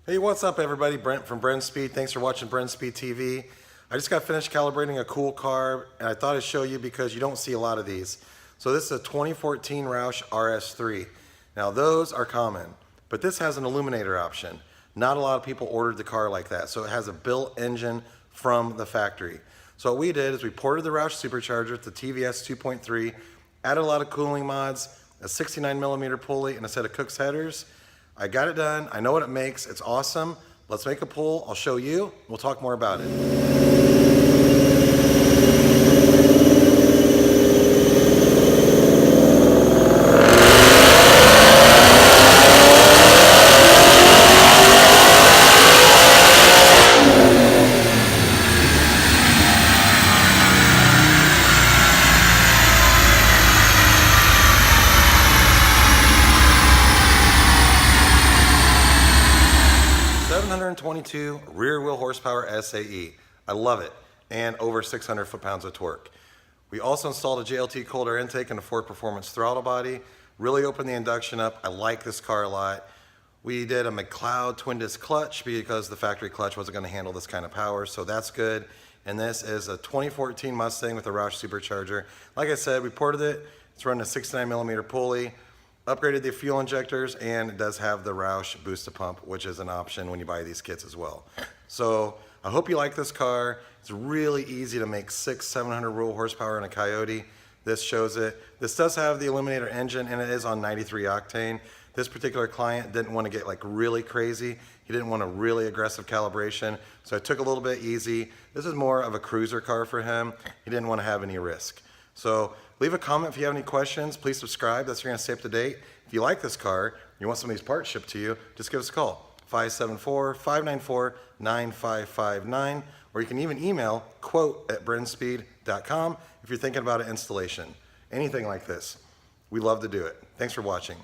Hey, what's up everybody? Brent from Brenspeed. Thanks for watching Brenspeed TV. I just got finished calibrating a cool car and I thought I'd show you because you don't see a lot of these. So this is a 2014 Roush RS3. Now those are common, but this has an illuminator option. Not a lot of people ordered the car like that, so it has a built engine from the factory. So what we did is we ported the Roush Supercharger to TVS 2.3, added a lot of cooling mods, a 69mm pulley, and a set of Cook's headers. I got it done. I know what it makes. It's awesome. Let's make a pull. I'll show you. We'll talk more about it. 722 rear wheel horsepower SAE. I love it. And over 600 foot-pounds of torque. We also installed a JLT cold air intake and a Ford Performance throttle body. Really opened the induction up. I like this car a lot. We did a McLeod twin disc clutch because the factory clutch wasn't going to handle this kind of power, so that's good. And this is a 2014 Mustang with a Roush Supercharger. Like I said, we ported it. It's running a 69mm pulley. Upgraded the fuel injectors, and it does have the Roush booster pump, which is an option when you buy these kits as well. So I hope you like this car. It's really easy to make 700 real horsepower in a Coyote. This shows it. This does have the Illuminator engine, and it is on 93 octane. This particular client didn't want to get like really crazy. He didn't want a really aggressive calibration, so I took a little bit easy. This is more of a cruiser car for him. He didn't want to have any risk. So leave a comment if you have any questions. Please subscribe. That's how you're going to stay up to date. If you like this car, you want some of these parts shipped to you, just give us a call. 574-594-9559, or you can even email quote@brenspeed.com if you're thinking about an installation. Anything like this. We love to do it. Thanks for watching.